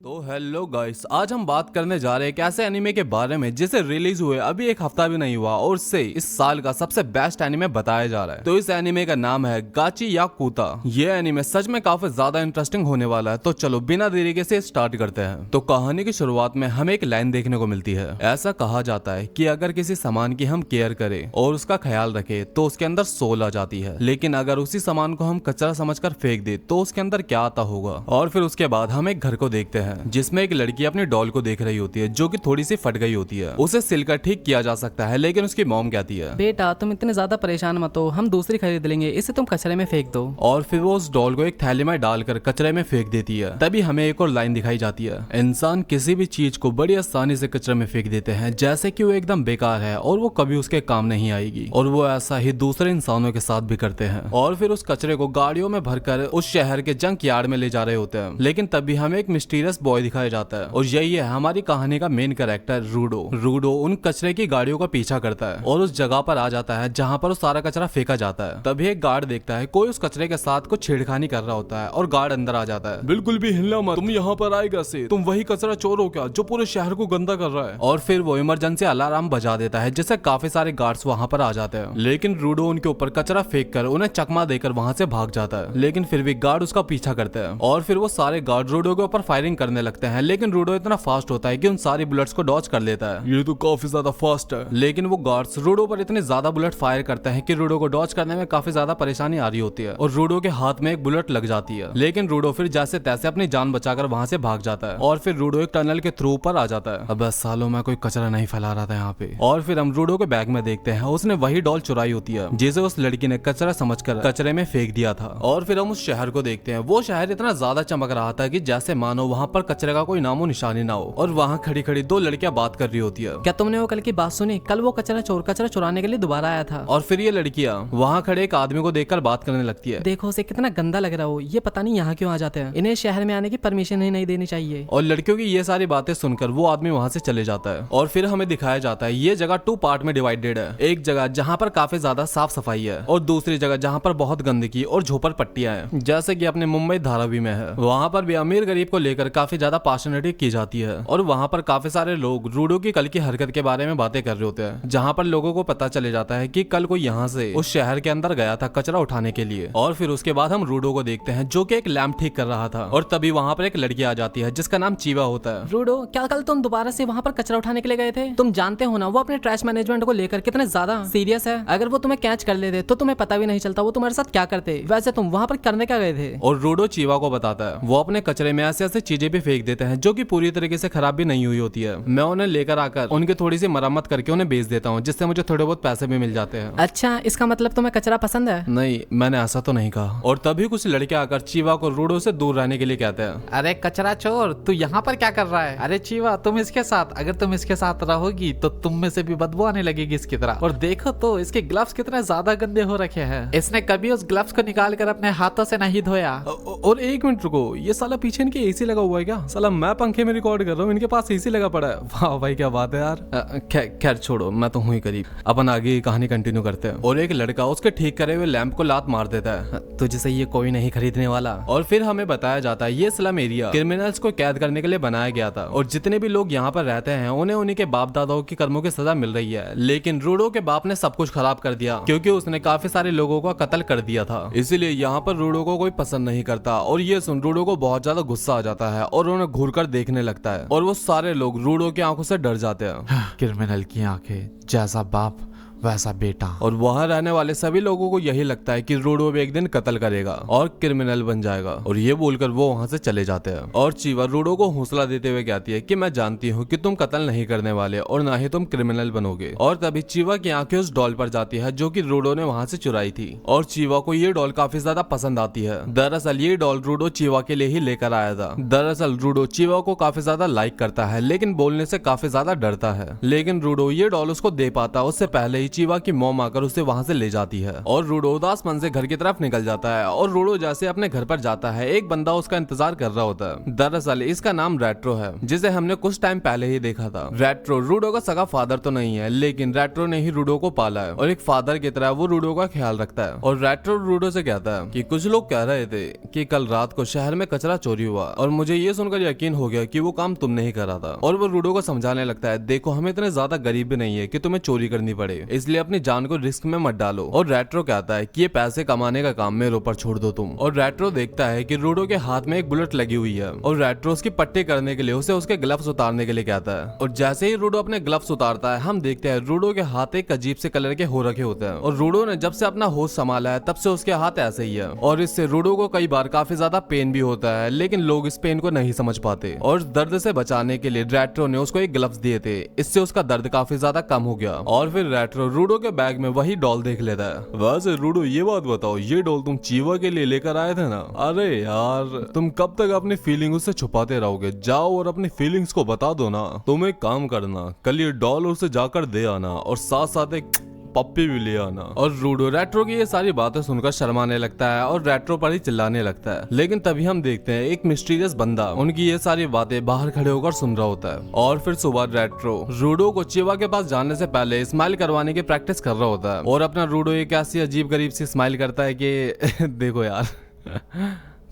तो hello guys, आज हम बात करने जा रहे हैं एक ऐसे एनिमे के बारे में जिसे रिलीज हुए अभी एक हफ्ता भी नहीं हुआ और उससे इस साल का सबसे बेस्ट एनिमे बताया जा रहा है। तो इस एनिमे का नाम है गाची याकुता। ये एनिमे सच में काफी ज्यादा इंटरेस्टिंग होने वाला है। तो चलो बिना देरी के से स्टार्ट करते हैं। तो कहानी की शुरुआत में हमें एक लाइन देखने को मिलती है। ऐसा कहा जाता है कि अगर किसी सामान की हम केयर करें और उसका ख्याल रखें तो उसके अंदर सोल आ जाती है, लेकिन अगर उसी सामान को हम कचरा समझकर फेंक दे तो उसके अंदर क्या आता होगा। और फिर उसके बाद हम एक घर को देखते हैं जिसमें एक लड़की अपनी डॉल को देख रही होती है जो कि थोड़ी सी फट गई होती है। उसे सिलकर ठीक किया जा सकता है, लेकिन उसकी मॉम कहती है, बेटा तुम इतने ज्यादा परेशान मत हो, हम दूसरी खरीद लेंगे, इसे तुम कचरे में फेंक दो। और फिर वो उस डॉल को एक थैली में डालकर कचरे में फेंक देती है। तभी हमें एक और लाइन दिखाई जाती है, इंसान किसी भी चीज को बड़ी आसानी से कचरे में फेंक देते हैं जैसे कि वो एकदम बेकार है और वो कभी उसके काम नहीं आएगी। और वो ऐसा ही दूसरे इंसानों के साथ भी करते हैं। और फिर उस कचरे को गाड़ियों में भरकर उस शहर के जंक यार्ड में ले जा रहे होते हैं। लेकिन तभी हमें एक मिस्टीरियस बॉय दिखाया जाता है और यही है हमारी कहानी का मेन कैरेक्टर रूडो। रूडो उन कचरे की गाड़ियों का पीछा करता है और उस जगह पर आ जाता है जहाँ पर वो सारा कचरा फेंका जाता है। तभी एक गार्ड देखता है कोई उस कचरे के साथ कुछ छेड़खानी कर रहा होता है और गार्ड अंदर आ जाता है। बिल्कुल भी हिलना मत, तुम यहाँ पर आए कैसे? तुम वही कचरा चोर हो क्या जो पूरे शहर को गंदा कर रहा है? और फिर वो इमरजेंसी अलार्म बजा देता है जिससे काफी सारे गार्ड्स वहाँ पर आ जाते हैं। लेकिन रूडो उनके ऊपर कचरा फेंक कर उन्हें चकमा देकर वहाँ से भाग जाता है। लेकिन फिर भी गार्ड उसका पीछा करते हैं और फिर वो सारे गार्ड रूडो के ऊपर फायरिंग करने लगते हैं। लेकिन रूडो इतना फास्ट होता है कि उन सारी बुलेट्स को डॉज कर लेता है। ये तो काफी ज्यादा फास्ट है। लेकिन वो गार्ड्स रूडो पर इतने ज्यादा बुलेट फायर करते हैं कि रूडो को डॉज करने में काफी ज्यादा परेशानी आ रही होती है और रूडो के हाथ में एक बुलेट लग जाती है। लेकिन रूडो फिर जैसे तैसे अपनी जान बचाकर वहां से भाग जाता है और फिर रूडो एक टनल के थ्रू पर आ जाता है। अब सालों में कोई कचरा नहीं फैला रहा था यहाँ पे। और फिर हम रूडो के बैग में देखते हैं उसने वही डॉल चुराई होती है जिसे उस लड़की ने कचरा समझकर कचरे में फेंक दिया था। और फिर हम उस शहर को देखते हैं। वो शहर इतना ज्यादा चमक रहा था कि जैसे मानो वहाँ पर कचरे का कोई नामो निशानी ना हो। और वहाँ खड़ी खड़ी दो लड़कियां बात कर रही होती है। क्या तुमने वो कल की बात सुनी? कल वो कचरा चुराने के लिए दोबारा आया था। और फिर ये लड़कियां वहाँ खड़े एक आदमी को देखकर बात करने लगती है। देखो उसे कितना गंदा लग रहा हो, ये पता नहीं यहाँ क्यों आ जाते हैं, इन्हें शहर में आने की परमिशन ही नहीं देनी चाहिए। और लड़कियों की ये सारी बातें सुनकर वो आदमी वहाँ से चले जाता है। और फिर हमें दिखाया जाता है ये जगह 2 पार्ट में डिवाइडेड है। एक जगह जहाँ पर काफी ज्यादा साफ सफाई है और दूसरी जगह जहाँ पर बहुत गंदगी और झोपड़पट्टियां हैं, जैसे कि अपने मुंबई धारावी में है। वहाँ पर भी अमीर गरीब को लेकर काफी ज्यादा पार्शलिटी की जाती है और वहाँ पर काफी सारे लोग रूडो की कल की हरकत के बारे में बातें कर रहे होते हैं, जहाँ पर लोगों को पता चले जाता है कि कल कोई यहाँ से उस शहर के अंदर गया था कचरा उठाने के लिए। और फिर उसके बाद हम रूडो को देखते हैं जो कि एक लैंप ठीक कर रहा था और तभी वहाँ पर एक लड़की आ जाती है जिसका नाम चीवा होता है। रूडो, क्या कल तुम दोबारा से वहाँ पर कचरा उठाने के लिए गए थे? तुम जानते हो ना वो अपने ट्रैश मैनेजमेंट को लेकर कितने ज्यादा सीरियस है। अगर वो तुम्हें कैच कर लेते तो तुम्हें पता भी नहीं चलता वो तुम्हारे साथ क्या करते। वैसे तुम वहाँ पर करने क्या गए थे? और रूडो चीवा को बताता है वो अपने कचरे में ऐसे ऐसे चीजें भी फेंक देते हैं जो कि पूरी तरीके से खराब भी नहीं हुई होती है। मैं उन्हें लेकर आकर उनकी थोड़ी सी मरम्मत करके उन्हें बेच देता हूँ, जिससे मुझे थोड़े बहुत पैसे भी मिल जाते हैं। अच्छा, इसका मतलब तुम्हें कचरा पसंद है? नहीं, मैंने ऐसा तो नहीं कहा। और तभी कुछ लड़के आकर चीवा को रूडो से दूर रहने के लिए कहते हैं। अरे कचरा चोर, तू यहाँ पर क्या कर रहा है? अरे चीवा, तुम इसके साथ, अगर तुम इसके साथ रहोगी तो तुम में से भी बदबू आने लगेगी इसकी तरह। और देखो तो इसके ग्लव्स कितने ज्यादा गंदे हो रखे हैं। इसने कभी उस ग्लव्स को निकाल कर अपने हाथों से नहीं धोया। और एक मिनट रुको, ये साला पीछे इनके एसी लगा हुआ है क्या? साला मैं पंखे में रिकॉर्ड कर रहा हूँ, इनके पास एसी लगा पड़ा है। वाह भाई क्या बात है यार। खैर छोड़ो, मैं तो हूँ ही करीब। अपन आगे कहानी कंटिन्यू करते हैं। और एक लड़का उसके ठीक करे हुए लैंप को लात मार देता है, तुझसे ये कोई नहीं खरीदने वाला। और फिर हमें बताया जाता है ये स्लम एरिया क्रिमिनल्स को कैद करने के लिए बनाया गया था और जितने भी लोग यहाँ पर रहते हैं उन्हें उन्हीं के बाप दादाओं की कर्मों की सजा मिल रही है। लेकिन रूडो के बाप ने सब कुछ खराब कर दिया क्योंकि उसने काफी सारे लोगों का कत्ल कर दिया था। इसीलिए यहाँ पर रूडो को कोई पसंद नहीं करता। और ये सुन रूडो को बहुत ज्यादा गुस्सा आ जाता है और उन्हें घूर कर देखने लगता है और वो सारे लोग रूडो की आंखों से डर जाते हैं। क्रिमिनल की आंखें, जैसा बाप वैसा बेटा। और वहाँ रहने वाले सभी लोगों को यही लगता है कि रूडो भी एक दिन कत्ल करेगा और क्रिमिनल बन जाएगा। और ये बोलकर वो वहाँ से चले जाते हैं। और चीवा रूडो को हौसला देते हुए कहती है कि मैं जानती हूँ कि तुम कत्ल नहीं करने वाले और ना ही तुम क्रिमिनल बनोगे। और तभी चीवा की आंखें उस डॉल पर जाती है जो कि रूडो ने वहाँ से चुराई थी और चीवा को ये डॉल काफी ज्यादा पसंद आती है। दरअसल ये डॉल रूडो चीवा के लिए ही लेकर आया था। दरअसल रूडो चीवा को काफी ज्यादा लाइक करता है लेकिन बोलने से काफी ज्यादा डरता है। लेकिन रूडो ये डॉल उसको दे पाता उससे पहले ही चीवा की मॉम आकर उसे वहाँ से ले जाती है और रूडो उदास मन से घर की तरफ निकल जाता है। और रूडो जैसे अपने घर पर जाता है एक बंदा उसका इंतजार कर रहा होता है। दरअसल इसका नाम रेट्रो है, जिसे हमने कुछ टाइम पहले ही देखा था। रेट्रो रूडो का सगा फादर तो नहीं है, लेकिन रेट्रो ने ही रूडो को पाला है और एक फादर की तरह वो रूडो का ख्याल रखता है। और रेट्रो रूडो से कहता है कि कुछ लोग कह रहे थे कि कल रात को शहर में कचरा चोरी हुआ और मुझे ये सुनकर यकीन हो गया कि वो काम तुमने ही करा था। और वो रूडो को समझाने लगता है, देखो हम इतने ज्यादा गरीब भी नहीं है कि तुम्हें चोरी करनी पड़े, इसलिए अपनी जान को रिस्क में मत डालो। और रेट्रो कहता है कि ये पैसे कमाने का काम मेरे ऊपर छोड़ दो तुम। और रेट्रो देखता है कि रूडो के हाथ में एक बुलेट लगी हुई है और रेट्रो उसकी पट्टी करने के लिए उसे उसके ग्लव्स उतारने के लिए कहता है। और जैसे ही रूडो अपने ग्लव्स उतारता है हम देखते हैं रूडो के हाथ एक अजीब से कलर के हो रखे होते हैं। और रूडो ने जब से अपना होश संभाला है तब से उसके हाथ ऐसे ही है और इससे रूडो को कई बार काफी ज्यादा पेन भी होता है, लेकिन लोग इस पेन को नहीं समझ पाते। और दर्द से बचाने के लिए रेट्रो ने उसको एक ग्लव्स दिए थे, इससे उसका दर्द काफी ज्यादा कम हो गया। और फिर रेट्रो रूडो के बैग में वही डॉल देख लेता है। वैसे रूडो ये बात बताओ, ये डॉल तुम चीवा के लिए लेकर आए थे ना? अरे यार तुम कब तक अपनी फीलिंग उससे छुपाते रहोगे? जाओ और अपनी फीलिंग्स को बता दो ना। तुम एक काम करना, कल ये डॉल उसे जाकर दे आना और साथ साथ एक पप्पी भी ले आना। और रूडो रेट्रो की ये सारी बातें सुनकर शर्माने लगता है और रेट्रो पर ही चिल्लाने लगता है। लेकिन तभी हम देखते हैं एक मिस्टीरियस बंदा उनकी ये सारी बातें बाहर खड़े होकर सुन रहा होता है। और फिर सुबह रेट्रो रूडो को चीवा के पास जाने से पहले स्माइल करवाने की प्रैक्टिस कर रहा होता है। और अपना रूडो एक ऐसी अजीब गरीब सी स्माइल करता है कि देखो यार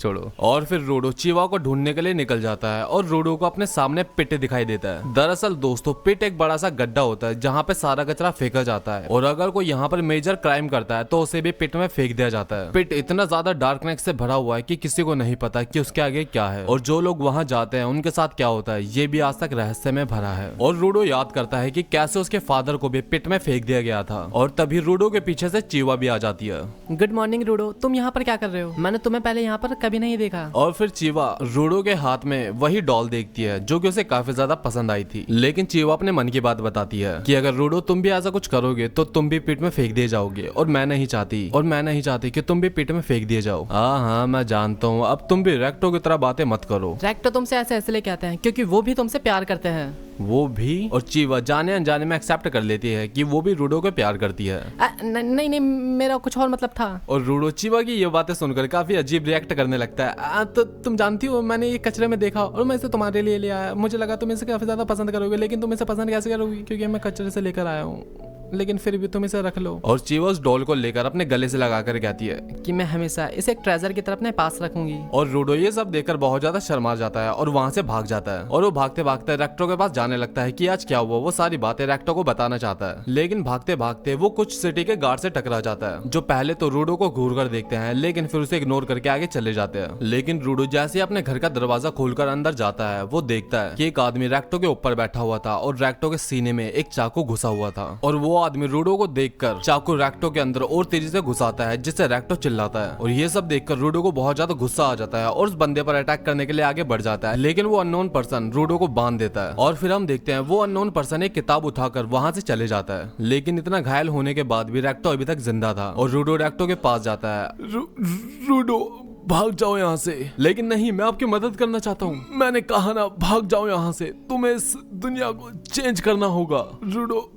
छोड़ो। और फिर रूडो चीवा को ढूंढने के लिए निकल जाता है और रूडो को अपने सामने पिट दिखाई देता है। दरअसल दोस्तों पिट एक बड़ा सा गड्ढा होता है जहाँ पे सारा कचरा फेंका जाता है और अगर कोई यहाँ पर मेजर क्राइम करता है तो उसे भी पिट में फेंक दिया जाता है। पिट इतना ज्यादा डार्कनेस से भरा हुआ है कि किसी को नहीं पता कि उसके आगे क्या है और जो लोग वहाँ जाते हैं उनके साथ क्या होता है ये भी आज तक रहस्य में भरा है। और रूडो याद करता है कि कैसे उसके फादर को भी पिट में फेंक दिया गया था। और तभी रूडो के पीछे से चीवा भी आ जाती है। गुड मॉर्निंग रूडो, तुम यहाँ पर क्या कर रहे हो? मैंने तुम्हें पहले यहाँ पर कभी नहीं देखा। और फिर चीवा रूडो के हाथ में वही डॉल देखती है जो कि उसे काफी ज्यादा पसंद आई थी। लेकिन चीवा अपने मन की बात बताती है कि अगर रूडो तुम भी ऐसा कुछ करोगे तो तुम भी पिट में फेंक दिए जाओगे और मैं नहीं चाहती कि तुम भी पिट में फेंक दिए जाओ। हाँ मैं जानता हूँ, अब तुम भी रेक्टो की तरह बातें मत करो। रेक्टो तुमसे ऐसे इसलिए कहते हैं क्योंकि वो भी तुमसे प्यार करते हैं। वो भी? और चीवा जाने अनजाने में एक्सेप्ट कर लेती है कि वो भी रूडो को प्यार करती है। नहीं मेरा कुछ और मतलब था। और रूडो चीवा की ये बातें सुनकर काफी अजीब रिएक्ट करने लगता है। तो तुम जानती हो मैंने ये कचरे में देखा और मैं इसे तुम्हारे लिए ले आया। मुझे लगा तुम इसे काफी ज्यादा पसंद करोगे, लेकिन तुम इसे पसंद कैसे करोगी क्योंकि मैं कचरे से लेकर आया हूँ, लेकिन फिर भी तुम इसे रख लो। और चीवा उस डॉल को लेकर अपने गले से लगाकर कहती है कि मैं हमेशा इसे एक ट्रेजर की तरह अपने पास रखूंगी। और रूडो ये सब देखकर बहुत ज्यादा शर्मा जाता है और वहाँ से भाग जाता है। और वो भागते भागते रेक्टो के पास जाने लगता है कि आज क्या हुआ। वो सारी बातें रेक्टो को बताना चाहता है, लेकिन भागते भागते वो कुछ सिटी के गार्ड से टकरा जाता है जो पहले तो रूडो को घूर कर देखते हैं लेकिन फिर उसे इग्नोर करके आगे चले जाते हैं। लेकिन रूडो जैसे ही अपने घर का दरवाजा खोलकर अंदर जाता है वो देखता है कि एक आदमी रेक्टो के ऊपर बैठा हुआ था और रेक्टो के सीने में एक चाकू घुसा हुआ था। और वो आदमी रूडो को देखकर चाकू रेक्टो के अंदर और तेजी से घुसाता है जिससे रेक्टो चिल्लाता है। और ये सब देखकर रूडो को बहुत ज्यादा गुस्सा आ जाता है और उस बंदे पर अटैक करने के लिए आगे बढ़ जाता है, लेकिन वो अननोन पर्सन रूडो को बांध देता है। और फिर हम देखते हैं वो अननोन पर्सन एक किताब उठाकर वहां से चले जाता है। लेकिन इतना घायल होने के बाद भी रेक्टो अभी तक जिंदा था और रूडो रेक्टो के पास जाता है। रूडो भाग जाओ यहाँ से। लेकिन नहीं, मैं आपकी मदद करना चाहता हूँ। मैंने कहा ना भाग जाओ यहाँ से, तुम्हें इस दुनिया को चेंज करना होगा। रूडो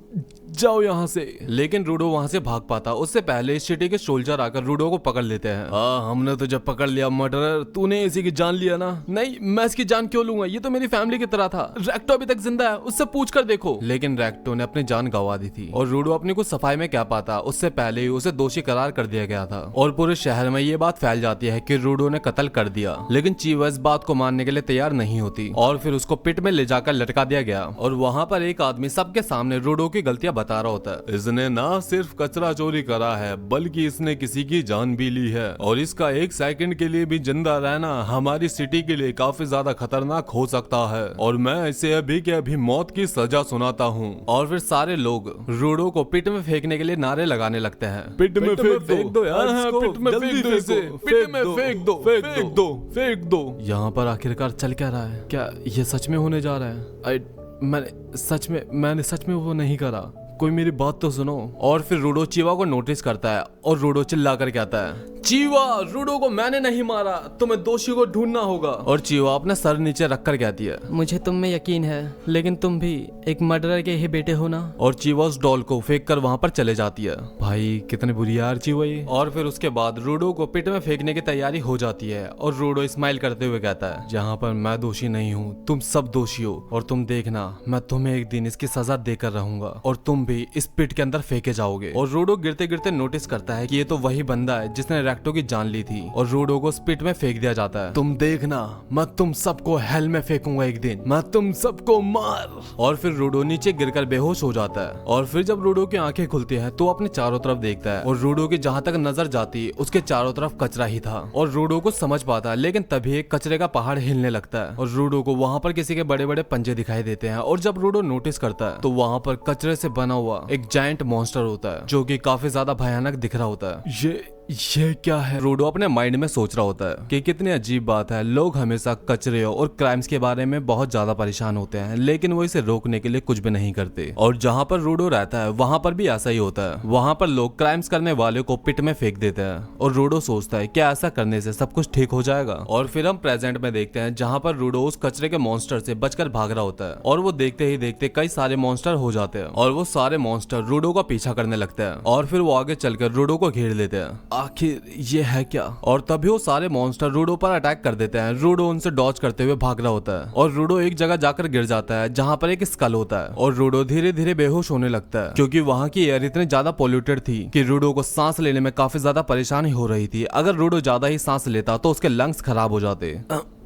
जाओ यहाँ से। लेकिन रूडो वहाँ से भाग पाता उससे पहले इस सिटी के सोल्जर आकर रूडो को पकड़ लेते हैं। हाँ हमने तुझे पकड़ लिया मर्डरर, तूने इसी की जान लिया ना? नहीं मैं इसकी जान क्यों लूंगा, ये तो मेरी फैमिली की तरह था। रेक्टो अभी तक जिंदा है, उससे पूछ कर देखो। लेकिन रेक्टो ने अपनी जान गंवा दी थी और रूडो अपनी कुछ सफाई में क्या पाता उससे पहले ही उसे दोषी करार कर दिया गया था। और पूरे शहर में ये बात फैल जाती है कि रूडो ने कत्ल कर दिया। लेकिन चीवा इस बात को मानने के लिए तैयार नहीं होती और फिर उसको पिट में ले जाकर लटका दिया गया। और वहाँ पर एक आदमी सबके सामने रूडो की गलतियां बता रहा होता है। इसने ना सिर्फ कचरा चोरी करा है बल्कि इसने किसी की जान भी ली है और इसका एक सेकंड के लिए भी जिंदा रहना हमारी सिटी के लिए काफी ज्यादा खतरनाक हो सकता है और मैं इसे अभी के अभी मौत की सजा सुनाता हूँ। और फिर सारे लोग रूडो को पिट में फेंकने के लिए नारे लगाने लगते हैं। पिट में फेंक दो यार, पिट में फेंक दो इसे, पिट में फेंक दो, फेंक दो, फेंक दो। यहाँ पर आखिरकार चल क्या रहा है? क्या ये सच में होने जा रहा है? मैंने सच में वो नहीं करा। कोई मेरी बात तो सुनो। और फिर रूडो चीवा को नोटिस करता है और रूडो चिल्ला कर कहता है, चीवा, रूडो को मैंने नहीं मारा, तुम्हें दोषी को ढूंढना होगा। और चीवा अपना सर नीचे रखकर कहती है, मुझे तुम में यकीन है, लेकिन तुम भी एक मर्डरर के ही बेटे हो ना। और चीवा उस डॉल को फेंक कर वहां पर चले जाती है। भाई कितनी बुरी यार चीवा ये। और फिर उसके बाद रूडो को पिट में फेंकने की तैयारी हो जाती है और रूडो स्माइल करते हुए कहता है, जहाँ पर मैं दोषी नहीं हूँ तुम सब दोषी हो, और तुम देखना मैं तुम्हें एक दिन इसकी सजा देकर रहूंगा और तुम भी इस पिट के अंदर फेंके जाओगे। और रूडो गिरते गिरते नोटिस करता है कि ये तो वही बंदा है जिसने रेक्टो की जान ली थी, और रूडो को स्पिट में फेंक दिया जाता है। तुम देखना मैं तुम सबको हेल में फेंकूंगा एक दिन, मैं तुम सबको मार। और फिर रूडो नीचे गिरकर बेहोश हो जाता है। और फिर जब रूडो की आंखें खुलती हैं तो अपने चारों तरफ देखता है और रूडो की जहां तक नजर जाती उसके चारों तरफ कचरा ही था। और रूडो को समझ पाता है, लेकिन तभी एक कचरे का पहाड़ हिलने लगता है और रूडो को वहां पर किसी के बड़े बड़े पंजे दिखाई देते हैं। और जब रूडो नोटिस करता है तो वहां पर कचरे से बना हुआ एक जायंट मॉन्स्टर होता है जो कि काफी ज्यादा भयानक दिख रहा होता है। ये क्या है? रूडो अपने माइंड में सोच रहा होता है कि कितनी अजीब बात है, लोग हमेशा कचरे और क्राइम्स के बारे में बहुत ज्यादा परेशान होते हैं लेकिन वो इसे रोकने के लिए कुछ भी नहीं करते। और जहाँ पर रूडो रहता है वहां पर भी ऐसा ही होता है, वहां पर लोग क्राइम्स करने वाले को पिट में फेंक देते हैं और रूडो सोचता है क्या ऐसा करने से सब कुछ ठीक हो जाएगा। और फिर हम प्रेजेंट में देखते हैं जहाँ पर रूडो उस कचरे के मॉन्स्टर से बचकर भाग रहा होता है और वो देखते ही देखते कई सारे मॉन्स्टर हो जाते हैं और वो सारे मॉन्स्टर रूडो का पीछा करने लगते हैं और फिर वो आगे चलकर रूडो को घेर लेते हैं। आखिर ये है क्या? और तभी वो सारे मॉन्स्टर रूडो पर अटैक कर देते हैं। रूडो उनसे डॉज करते हुए भाग रहा होता है और रूडो एक जगह जाकर गिर जाता है जहाँ पर एक स्कल होता है और रूडो धीरे धीरे बेहोश होने लगता है क्योंकि वहाँ की एयर इतनी ज्यादा पोल्यूटेड थी कि रूडो को सांस लेने में काफी ज्यादा परेशानी हो रही थी। अगर रूडो ज्यादा ही सांस लेता तो उसके लंग्स खराब हो जाते।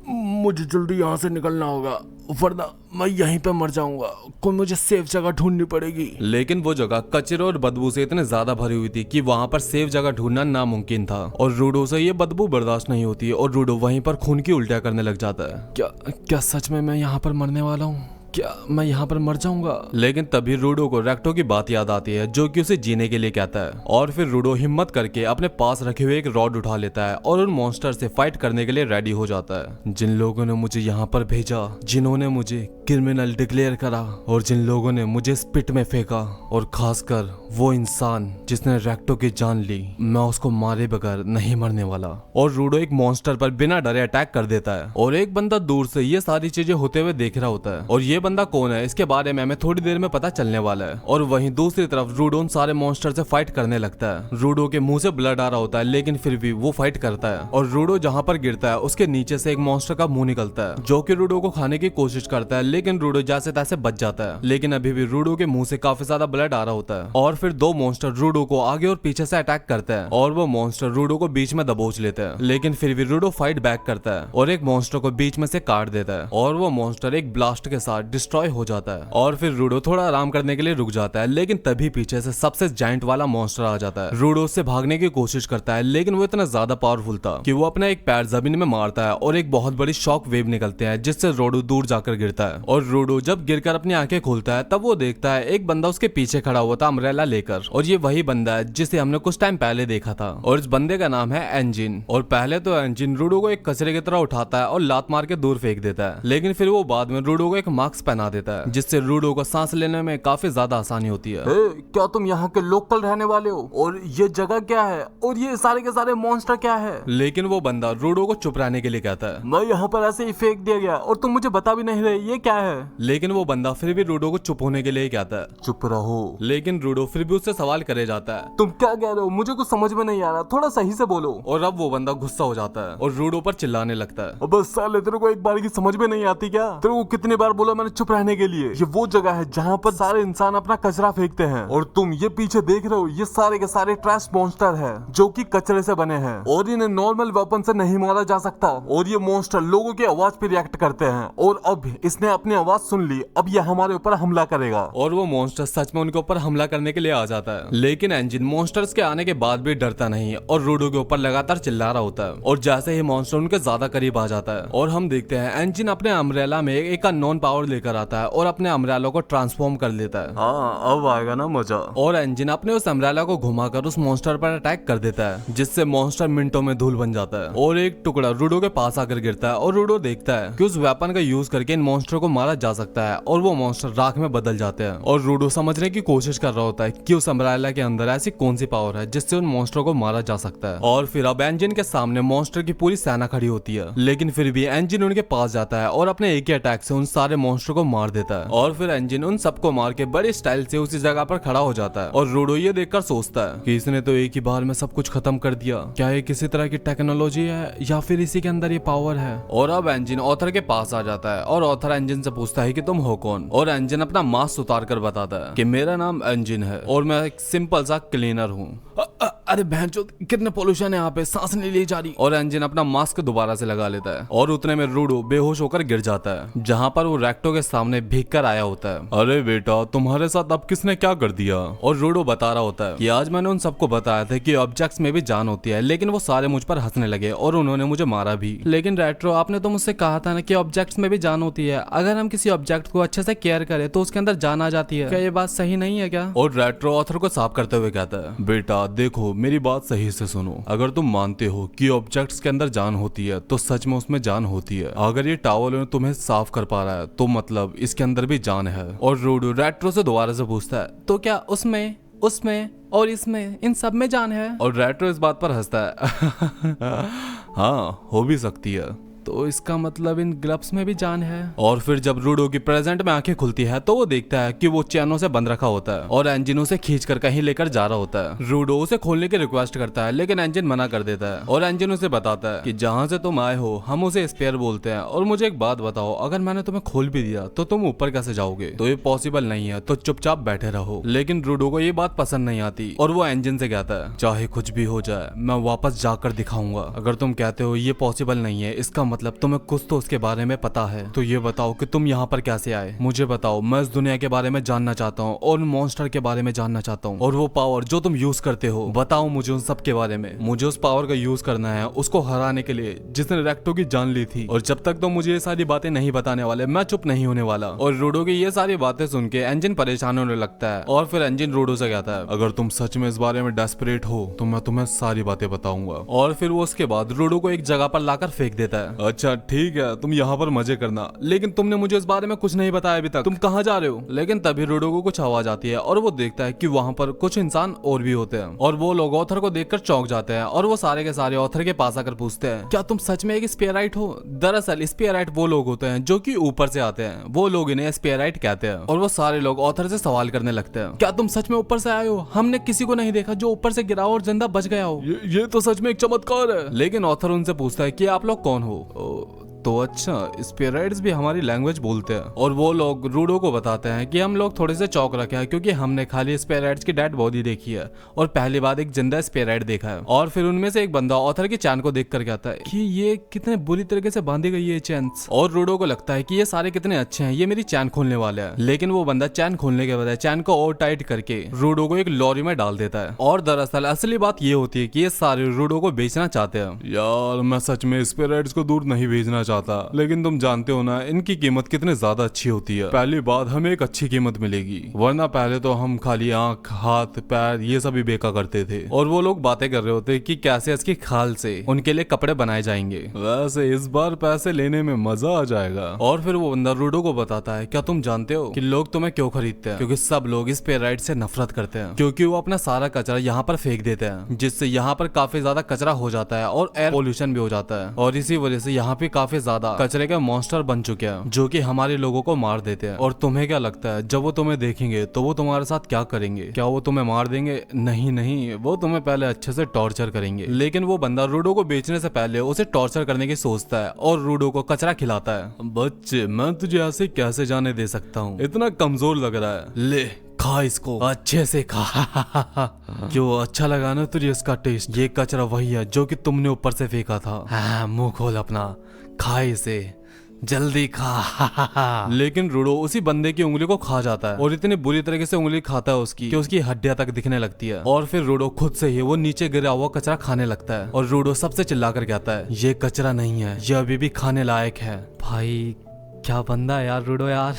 मुझे जल्दी यहाँ से निकलना होगा वरना मैं यहीं पे मर जाऊंगा, कोई मुझे सेफ जगह ढूंढनी पड़ेगी। लेकिन वो जगह कचरे और बदबू से इतने ज्यादा भरी हुई थी कि वहाँ पर सेफ जगह ढूंढना नामुमकिन था और रूडो से ये बदबू बर्दाश्त नहीं होती और रूडो वहीं पर खून की उल्टियाँ करने लग जाता है। क्या सच में मैं यहाँ पर मरने वाला हूँ? क्या मैं यहाँ पर मर जाऊंगा? लेकिन तभी रूडो को रेक्टो की बात याद आती है जो कि उसे जीने के लिए कहता है और फिर रूडो हिम्मत करके अपने पास रखे हुए एक रॉड उठा लेता है और उन मॉन्स्टर से फाइट करने के लिए रेडी हो जाता है। जिन लोगों ने मुझे यहाँ पर भेजा, जिन्होंने मुझे क्रिमिनल डिक्लेयर करा और जिन लोगों ने मुझे स्पिट में फेंका, और खासकर वो इंसान जिसने रेक्टो की जान ली, मैं उसको मारे बगैर नहीं मरने वाला। और रूडो एक मॉन्स्टर पर बिना डरे अटैक कर देता है और एक बंदा दूर से ये सारी चीजें होते हुए देख रहा होता है और ये बंदा कौन है इसके बारे में हमें थोड़ी देर में पता चलने वाला है। और वहीं दूसरी तरफ रूडो उन सारे मॉन्स्टर से फाइट करने लगता है। रूडो के मुंह से ब्लड आ रहा होता है लेकिन फिर भी वो फाइट करता है और रूडो जहाँ पर गिरता है उसके नीचे से एक मॉन्स्टर का मुंह निकलता है जो कि रूडो को खाने की कोशिश करता है लेकिन रूडो जैसे तैसे बच जाता है। लेकिन अभी भी रूडो के मुंह से काफी ज्यादा ब्लड आ रहा होता है और फिर दो मॉन्स्टर रूडो को आगे और पीछे से अटैक करते हैं और वो मॉन्स्टर रूडो को बीच में दबोच लेते हैं। लेकिन फिर भी रूडो फाइट बैक करता है और एक मॉन्स्टर को बीच में से काट देता है और वो मॉन्स्टर एक ब्लास्ट के साथ डिस्ट्रॉय हो जाता है। और फिर रूडो थोड़ा आराम करने के लिए रुक जाता है लेकिन तभी पीछे से सबसे जायंट वाला मॉन्स्टर आ जाता है। रूडो उससे भागने की कोशिश करता है लेकिन वो इतना ज्यादा पावरफुल था कि वो अपना एक पैर जमीन में मारता है और एक बहुत बड़ी शॉक वेव निकलते हैं जिससे रूडो दूर जाकर गिरता है। और रूडो जब गिरकर अपनी आंखें खोलता है तब वो देखता है एक बंदा उसके पीछे खड़ा हुआ था अम्ब्रेला लेकर, और ये वही बंदा है जिसे हमने कुछ टाइम पहले देखा था और इस बंदे का नाम है एंजिन। और पहले तो एंजिन रूडो को एक कचरे की तरह उठाता है और लात मार के दूर फेंक देता है, लेकिन फिर वो बाद में रूडो को एक मास्क पहना देता है जिससे रूडो को सांस लेने में काफी ज्यादा आसानी होती है। क्या तुम यहाँ के लोकल रहने वाले हो? और ये जगह क्या है? और ये सारे के सारे मॉन्स्टर क्या है? लेकिन वो बंदा रूडो को चुप रहने के लिए कहता है, मैं यहाँ पर ऐसे ही फेंक दिया गया और तुम मुझे बता भी नहीं रहे ये क्या है? लेकिन वो बंदा फिर भी रूडो को चुप होने के लिए कहता है, चुप रहो। लेकिन रूडो फिर भी उससे सवाल करे जाता है, तुम क्या कह रहे हो? मुझे कुछ समझ में नहीं आ रहा, थोड़ा सही से बोलो। और अब वो बंदा गुस्सा हो जाता है और रूडो पर चिल्लाने लगता है, अब साले तेरे को एक बार की समझ में नहीं आती क्या? तेरे को कितनी बार बोला मैंने चुप रहने के लिए? ये वो जगह है जहाँ पर सारे इंसान अपना कचरा फेंकते हैं और तुम ये पीछे देख रहे हो, ये सारे के सारे ट्रैश मॉन्स्टर है जो कि कचरे से बने हैं और इन्हें नॉर्मल वेपन से नहीं मारा जा सकता। और ये मॉन्स्टर लोगों की आवाज पे रिएक्ट करते हैं और अब इसने अपनी आवाज सुन ली, अब ये हमारे ऊपर हमला करेगा। और वो मॉन्स्टर सच में उनके ऊपर हमला करने के लिए आ जाता है। लेकिन एंजिन मॉन्स्टर्स के आने के बाद भी डरता नहीं और रूडो के ऊपर लगातार चिल्ला रहा होता है और जैसे ही मॉन्स्टर उनके ज्यादा करीब आ जाता है और हम देखते हैं एंजिन अपने अम्ब्रेला में एक अननोन पावर लेकर आता है और अपने अम्ब्रेला को ट्रांसफॉर्म कर लेता है। हाँ अब आएगा ना मजा। और एंजिन अपने उस अम्ब्रेला को घुमाकर उस मॉन्स्टर पर अटैक कर देता है, जिससे मॉन्स्टर मिनटों में धूल बन जाता है और एक टुकड़ा रूडो के पास आकर गिरता है। और रूडो देखता है कि उस वेपन का यूज करके इन मॉन्स्टर को मारा जा सकता है और वो मॉन्स्टर राख में बदल जाते हैं। और रूडो समझने की कोशिश कर रहा होता है कि उस अम्ब्रेला के अंदर ऐसी कौन सी पावर है जिससे उन मॉन्स्टर को मारा जा सकता है। और फिर अब एंजिन के सामने मॉन्स्टर की पूरी सेना खड़ी होती है, लेकिन फिर भी एंजिन उनके पास जाता है और अपने एक ही अटैक से उन सारे मॉन्स्टर को मार देता है। और फिर एंजिन उन सबको मार के बड़ी स्टाइल से उसी जगह पर खड़ा हो जाता है। और रूडो ये देखकर सोचता है कि इसने तो एक ही बार में सब कुछ खत्म कर दिया, क्या ये किसी तरह की टेक्नोलॉजी है या फिर इसी के अंदर ये पावर है। और अब एंजिन ऑथर के पास आ जाता है और ऑथर एंजिन से पूछता है कि तुम हो कौन। और एंजिन अपना मास्क उतार कर बताता है कि मेरा नाम एंजिन है और मैं एक सिंपल सा क्लीनर हूँ। अरे बहनचोद, कितने पोल्यूशन है यहाँ पे, सांस नहीं ली जा रही। और एंजिन अपना मास्क दोबारा से लगा लेता है और उतने में रूडो बेहोश होकर गिर जाता है, जहाँ पर वो रेक्टो के सामने भीग कर आया होता है। अरे बेटा, तुम्हारे साथ अब किसने क्या कर दिया। और रूडो बता रहा होता है कि आज मैंने उन सबको बताया था कि ऑब्जेक्ट्स में भी जान होती है, लेकिन वो सारे मुझ पर हंसने लगे और उन्होंने मुझे मारा भी। लेकिन रेट्रो, आपने तो मुझसे कहा था ना कि ऑब्जेक्ट्स में भी जान होती है, अगर हम किसी ऑब्जेक्ट को अच्छे से केयर करें तो उसके अंदर जान आ जाती है, क्या ये बात सही नहीं है क्या। और रेट्रो ऑथर को साफ करते हुए कहता है, बेटा देखो, मेरी बात सही से सुनो, अगर तुम मानते हो कि ऑब्जेक्ट्स के अंदर जान होती है तो सच में उसमें जान होती है। अगर ये टॉवल तुम्हें साफ कर पा रहा है तो मतलब इसके अंदर भी जान है। और रूडो रेट्रो से दोबारा से पूछता है, तो क्या उसमें और इसमें, इन सब में जान है। और रेट्रो इस बात पर हंसता है हाँ, हो भी सकती है, तो इसका मतलब इन ग्लव्स में भी जान है। और फिर जब रूडो की प्रेजेंट में आंखें खुलती है तो वो देखता है कि वो चैनों से बंद रखा होता है और एंजिन उसे खींचकर कहीं लेकर जा रहा होता है। रूडो उसे खोलने की रिक्वेस्ट करता है, लेकिन एंजिन मना कर देता है। और एंजिन उसे बताता है कि जहाँ से तुम आए हो हम उसे स्पेयर बोलते हैं, और मुझे एक बात बताओ, अगर मैंने तुम्हें खोल भी दिया तो तुम ऊपर कैसे जाओगे। तो ये पॉसिबल नहीं है, तो चुपचाप बैठे रहो। लेकिन रूडो को ये बात पसंद नहीं आती और वो एंजिन से कहता है, चाहे कुछ भी हो जाए मैं वापस जाकर दिखाऊंगा। अगर तुम कहते हो ये पॉसिबल नहीं है, इसका मतलब तुम्हें कुछ तो उसके बारे में पता है। तो ये बताओ कि तुम यहाँ पर कैसे आए, मुझे बताओ। मैं इस दुनिया के बारे में जानना चाहता हूँ और मॉन्स्टर के बारे में जानना चाहता हूँ, और वो पावर जो तुम यूज करते हो, बताओ मुझे उन सब के बारे में। मुझे उस पावर का यूज करना है उसको हराने के लिए जिसने रेक्टो की जान ली थी, और जब तक तो मुझे ये सारी बातें नहीं बताने वाले मैं चुप नहीं होने वाला। और रूडो की ये सारी बातें सुन के एंजिन परेशान होने लगता है। और फिर एंजिन रूडो से कहता है, अगर तुम सच में इस बारे में डेस्परेट हो तो मैं तुम्हें सारी बातें बताऊंगा। और फिर वो उसके बाद रूडो को एक जगह पर लाकर फेंक देता है। अच्छा ठीक है, तुम यहाँ पर मजे करना, लेकिन तुमने मुझे इस बारे में कुछ नहीं बताया अभी तक, तुम कहाँ जा रहे हो। लेकिन तभी रूडो को कुछ आवाज आती है और वो देखता है कि वहाँ पर कुछ इंसान और भी होते हैं, और वो लोग ऑथर को देखकर चौंक जाते हैं। और वो सारे के सारे ऑथर के पास आकर पूछते हैं, क्या तुम सच में एक स्पेयराइट हो। दरअसल स्पेयराइट वो लोग होते हैं जो कि ऊपर से आते हैं, वो लोग इन्हें स्पेयराइट कहते हैं। और वो सारे लोग ऑथर से सवाल करने लगते हैं, क्या तुम सच में ऊपर से आए हो, हमने किसी को नहीं देखा जो ऊपर से गिरा हो और जिंदा बच गया हो। ये तो सच में एक चमत्कार है। लेकिन ऑथर उनसे पूछता है कि आप लोग कौन हो। तो अच्छा, स्पेराइड्स भी हमारी लैंग्वेज बोलते हैं। और वो लोग रूडो को बताते हैं कि हम लोग थोड़े से चौक रखे हैं क्योंकि हमने खाली स्पेराइड्स की डेड बॉडी देखी है और पहली बार एक जिंदा स्पेराइड देखा है। और फिर उनमें से एक बंदा ऑथर की चैन को देख कर कहता है कि ये कितने बुरी तरीके से बांधी गई है चैन। और रूडो को लगता है कि ये सारे कितने अच्छे हैं, ये मेरी चैन खोलने वाले हैं। लेकिन वो बंदा चैन खोलने के बजाय चैन को और टाइट करके रूडो को एक लॉरी में डाल देता है। और दरअसल असली बात ये होती है कि ये सारे रूडो को बेचना चाहते हैं। यार मैं सच में स्पेराइड्स को दूर नहीं भेजना चाहता, लेकिन तुम जानते हो ना इनकी कीमत कितने ज्यादा अच्छी होती है। पहली बात, हमें एक अच्छी कीमत मिलेगी, वरना पहले तो हम खाली आंख, हाथ, पैर ये सब भी बेचा करते थे। और वो लोग बातें कर रहे होते कि कैसे इसकी खाल से उनके लिए कपड़े बनाए जाएंगे। वैसे इस बार पैसे लेने में मजा आ जाएगा। और फिर वो बंदा रूडो को बताता है, क्या तुम जानते हो कि लोग तुम्हें क्यों खरीदते हैं। क्योंकि सब लोग इस पेराइट से नफरत करते हैं, क्योंकि वो अपना सारा कचरा यहाँ पर फेंक देते हैं, जिससे यहाँ पर काफी ज्यादा कचरा हो जाता है और एयर पोल्यूशन भी हो जाता है। और इसी वजह से यहाँ पे काफी ज्यादा कचरे के मॉन्स्टर बन चुके हैं जो कि हमारे लोगों को मार देते हैं। और तुम्हें क्या लगता है, जब वो तुम्हें देखेंगे तो वो तुम्हारे साथ क्या करेंगे। क्या वो तुम्हें मार देंगे। नहीं नहीं, वो तुम्हें पहले अच्छे से टॉर्चर करेंगे। लेकिन वो बंदा रूडो को बेचने से पहले उसे टॉर्चर करने की सोचता है और रूडो को कचरा खिलाता है। बच्चे, मैं तुझे ऐसे कैसे जाने दे सकता हूँ, इतना कमजोर लग रहा है, ले खा इसको, अच्छे से खा। क्यों, अच्छा लगा ना तुझे इसका टेस्ट। ये कचरा वही है जो कि तुमने ऊपर से फेंका था। हाँ, मुंह खोल अपना, खा इसे, जल्दी खा। लेकिन रूडो उसी बंदे की उंगली को खा जाता है और इतनी बुरी तरीके से उंगली खाता है उसकी कि उसकी हड्डियां तक दिखने लगती है। और फिर रूडो खुद से ही वो नीचे गिरा हुआ कचरा खाने लगता है। और रूडो सबसे चिल्लाकर कहता है, ये कचरा नहीं है, ये अभी भी खाने लायक है। भाई क्या बंदा है यार रूडो यार।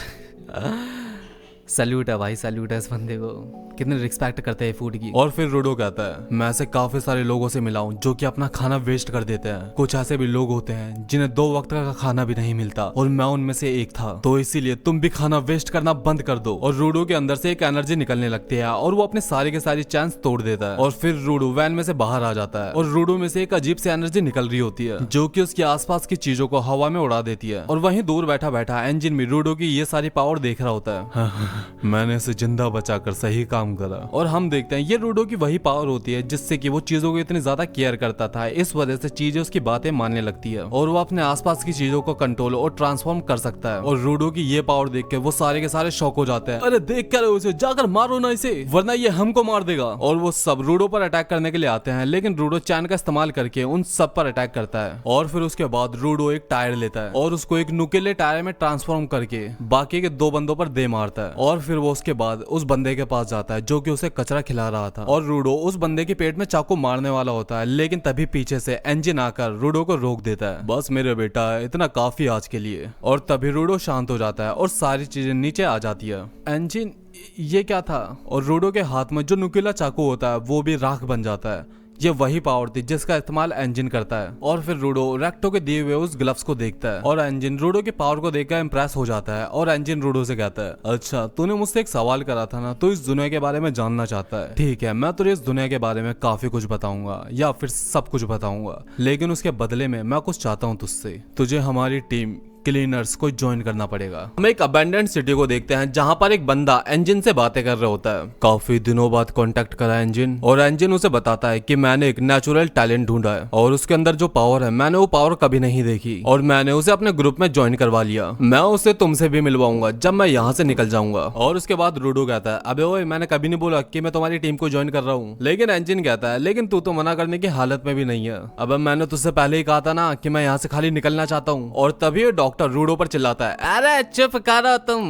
सैल्यूट है भाई, सैल्यूट है इस बंदे को, कितने रिस्पेक्ट करते हैं फूड की। और फिर रूडो कहता है मैं ऐसे काफी सारे लोगों से मिला हूँ जो कि अपना खाना वेस्ट कर देते हैं। कुछ ऐसे भी लोग होते हैं जिन्हें 2 वक्त का खाना भी नहीं मिलता और मैं उनमें से एक था। तो इसीलिए तुम भी खाना वेस्ट करना बंद कर दो। और रूडो के अंदर से एक एनर्जी निकलने लगती है और वो अपने सारे के सारी चांस तोड़ देता है। और फिर रूडो वैन में से बाहर आ जाता है और रूडो में से एक अजीब सी एनर्जी निकल रही होती है जो कि उसके आसपास की चीजों को हवा में उड़ा देती है। और वहीं दूर बैठा बैठा इंजन भी रूडो की ये सारी पावर देख रहा होता है। मैंने इसे जिंदा बचाकर सही काम करा। और हम देखते हैं ये रूडो की वही पावर होती है जिससे कि वो चीजों को इतनी ज्यादा केयर करता था, इस वजह से चीजें उसकी बातें मानने लगती है और वो अपने आसपास की चीजों को कंट्रोल और ट्रांसफॉर्म कर सकता है। और रूडो की ये पावर देख के वो सारे के सारे शॉक हो जाते हैं। अरे देख कर उसे, जाकर मारो ना इसे वरना ये हमको मार देगा। और वो सब रूडो पर अटैक करने के लिए आते हैं, लेकिन रूडो चैन का इस्तेमाल करके उन सब पर अटैक करता है। और फिर उसके बाद रूडो एक टायर लेता है और उसको एक नुकीले टायर में ट्रांसफॉर्म करके बाकी के 2 बंदों पर दे मारता है। और फिर वो उसके बाद उस बंदे के पास जाता है जो कि उसे कचरा खिला रहा था। और रूडो उस बंदे के पेट में चाकू मारने वाला होता है, लेकिन तभी पीछे से इंजन आकर रूडो को रोक देता है। बस मेरे बेटा इतना काफी आज के लिए। और तभी रूडो शांत हो जाता है और सारी चीजें नीचे आ जाती है। इंजन ये क्या था? और रूडो के हाथ में जो नुकीला चाकू होता है वो भी राख बन जाता है। ये वही पावर थी जिसका इस्तेमाल इंजन करता है। और फिर रूडो रेक्टो के दिए हुए उस ग्लव्स को देखता है और इंजन रूडो के पावर को देखकर इंप्रेस हो जाता है। और इंजन रूडो से कहता है अच्छा तूने मुझसे एक सवाल करा था ना, तो इस दुनिया के बारे में जानना चाहता है। ठीक है, मैं तुझे इस दुनिया के बारे में काफी कुछ बताऊंगा या फिर सब कुछ बताऊंगा, लेकिन उसके बदले में मैं कुछ चाहता हूँ तुझसे। तुझे हमारी टीम क्लीनर्स को ज्वाइन करना पड़ेगा। हम एक अबेंडेंट सिटी को देखते हैं जहां पर एक बंदा इंजन से बातें कर रहा होता है। काफी दिनों बाद कांटेक्ट करा इंजन और इंजन उसे बताता है कि मैंने एक नेचुरल टैलेंट ढूंढा है और उसके अंदर जो पावर है मैंने वो पावर कभी नहीं देखी और मैंने उसे अपने ग्रुप में ज्वाइन करवा लिया। मैं उसे तुमसे भी मिलवाऊंगा जब मैं यहाँ से निकल जाऊंगा। और उसके बाद रूडो कहता है अबे ओए मैंने कभी नहीं बोला कि मैं तुम्हारी टीम को ज्वाइन कर रहा हूँ। लेकिन इंजन कहता है लेकिन तू तो मना करने की हालत में भी नहीं है। अब मैंने तुझसे पहले ही कहा था ना कि मैं यहाँ से खाली निकलना चाहता हूँ। और तभी डॉक्टर रूडो पर चिल्लाता है अरे चुप करो तुम।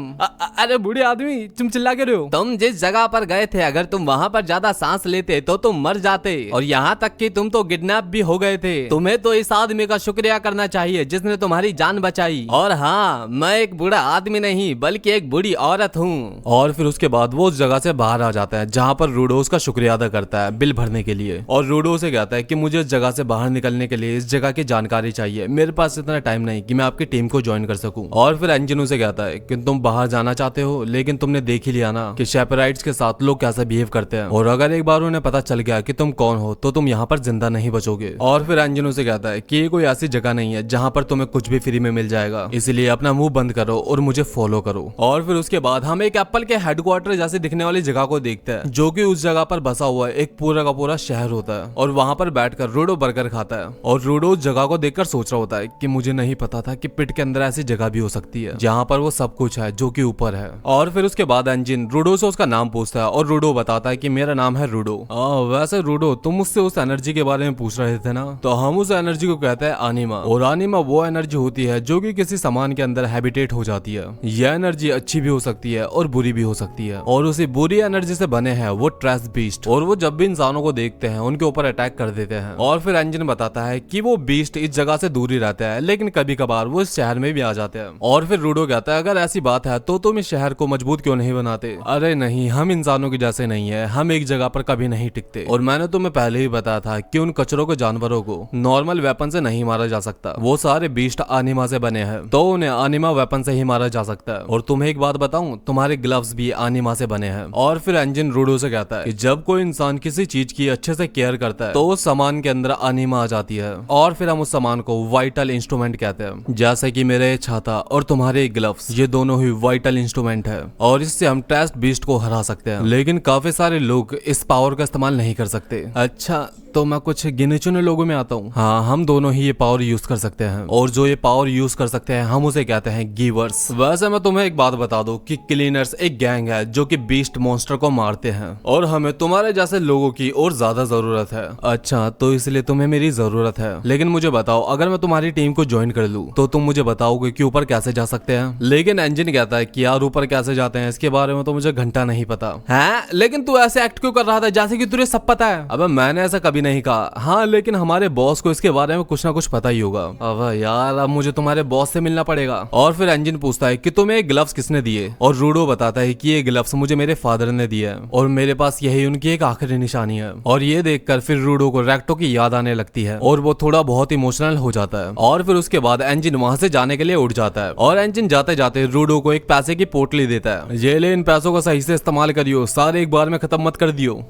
अरे बूढ़े आदमी तुम चिल्ला के रहे हो? तुम जिस जगह पर गए थे अगर तुम वहाँ पर ज्यादा सांस लेते तो तुम मर जाते और यहाँ तक कि तुम तो किडनैप भी हो गए थे। तुम्हें तो इस आदमी का शुक्रिया करना चाहिए जिसने तुम्हारी जान बचाई। और हाँ, मैं एक बूढ़ा आदमी नहीं बल्कि एक बूढ़ी औरत हूँ। और फिर उसके बाद वो उस जगह से बाहर आ जाता है जहाँ पर रूडो उसका शुक्रिया अदा करता है बिल भरने के लिए। और रूडो से कहता है कि मुझे इस जगह से बाहर निकलने के लिए इस जगह की जानकारी चाहिए, मेरे पास इतना टाइम नहीं कि मैं आपकी टीम को ज्वाइन कर सकूं। और फिर इंजन उसे कहता है कि तुम बाहर जाना चाहते हो, लेकिन तुमने देख ही लिया ना कि शेपराइट्स के साथ लोग कैसे बिहेव करते हैं और अगर एक बार उन्हें पता चल गया कि तुम कौन हो तो तुम यहाँ पर जिंदा नहीं बचोगे। और फिर इंजन उसे कहता है कि ये कोई ऐसी जगह नहीं है जहाँ पर तुम्हें कुछ भी फ्री में मिल जाएगा, इसलिए अपना मुंह बंद करो और मुझे फॉलो करो। और फिर उसके बाद हम एक एप्पल के हेडक्वार्टर जैसे दिखने वाली जगह को देखते हैं जो कि उस जगह पर बसा हुआ एक पूरा का पूरा शहर होता है। और वहां पर बैठकर रूडो बर्गर खाता है और रूडो उस जगह को देखकर सोच रहा होता है कि मुझे नहीं पता था कि पिट के अंदर ऐसी जगह भी हो सकती है जहाँ पर वो सब कुछ है जो कि ऊपर है। और फिर उसके बाद इंजन रूडो से उसका नाम पूछता है और रूडो बताता है कि मेरा नाम है रूडो। वैसे रूडो तुम मुझसे उस एनर्जी के बारे में पूछ रहे थे ना, तो हम उस एनर्जी को कहते हैं आनिमा। और आनिमा वो एनर्जी होती है जो कि किसी सामान के अंदर हैबिटेट हो जाती है। यह एनर्जी अच्छी भी हो सकती है और बुरी भी हो सकती है और उसी बुरी एनर्जी से बने हैं वो ट्रैश बीस्ट और वो जब भी इंसानों को देखते हैं उनके ऊपर अटैक कर देते हैं। और फिर इंजन बताता है कि वो बीस्ट इस जगह से दूर ही रहता है, लेकिन कभी कभार वो इस शहर में भी आ जाते हैं। और फिर रूडो कहता है अगर ऐसी बात है तो तुम इस शहर को मजबूत क्यों नहीं बनाते? अरे नहीं, हम इंसानों के जैसे नहीं है, हम एक जगह पर कभी नहीं टिकते और मैंने तुम्हें पहले ही बताया था कि उन कचरों को जानवरों को नॉर्मल वेपन से नहीं मारा जा सकता। वो सारे बीस्ट आनिमा से बने हैं तो उन्हें आनिमा वेपन से ही मारा जा सकता है। और तुम्हें एक बात बताऊं, तुम्हारे ग्लव्स भी आनिमा से बने हैं। और फिर इंजन रूडो से कहता है कि जब कोई इंसान किसी चीज की अच्छे से केयर करता है तो उस सामान के अंदर आनिमा आ जाती है और फिर हम उस सामान को वाइटल इंस्ट्रूमेंट कहते हैं। जैसे कि मेरे छाता और तुम्हारे ग्लव्स, ये दोनों ही वाइटल इंस्ट्रूमेंट है और इससे हम ट्रैश बीस्ट को हरा सकते हैं, लेकिन काफी सारे लोग इस पावर का इस्तेमाल नहीं कर सकते। अच्छा, तो मैं कुछ गिने चुने लोगों में आता हूँ। हाँ, हम दोनों ही ये पावर यूज कर सकते हैं और जो ये पावर यूज कर सकते हैं हम उसे कहते हैं गिवर्स। वैसे मैं तुम्हें एक बात बता दूं कि क्लीनर्स एक गैंग है जो कि बीस्ट मॉन्स्टर को मारते हैं और हमें तुम्हारे जैसे लोगों की और ज्यादा जरूरत है। अच्छा, तो इसलिए तुम्हें मेरी जरूरत है, लेकिन मुझे बताओ अगर मैं तुम्हारी टीम को ज्वाइन कर लूं तो तुम मुझे बताओगे कि ऊपर कैसे जा सकते हैं? लेकिन इंजन कहता है कि यार ऊपर कैसे जाते हैं इसके बारे में तो मुझे घंटा नहीं पता है। लेकिन तू ऐसे एक्ट क्यों कर रहा था जैसे कि तुझे सब पता है? अब मैंने ऐसा कभी भी नहीं कहा। हाँ, लेकिन हमारे बॉस को इसके बारे में कुछ ना कुछ पता ही होगा। अब यार, अब मुझे तुम्हारे बॉस से मिलना पड़ेगा। और फिर एंजिन पूछता है कि तुम्हें ग्लव्स किसने दिए, और रूडो बताता है कि ये ग्लव्स मुझे मेरे फादर ने दिए हैं और मेरे पास यही उनकी एक आखिरी निशानी है। और ये देखकर फिर रूडो को रेक्टो की याद आने लगती है और वो थोड़ा बहुत इमोशनल हो जाता है। और फिर उसके बाद एंजिन वहां से जाने के लिए उठ जाता है और एंजिन जाते जाते रूडो को एक पैसे की पोटली देता है। ये ले, इन पैसों को सही से इस्तेमाल करियो, सारे एक बार में खत्म मत कर दियो।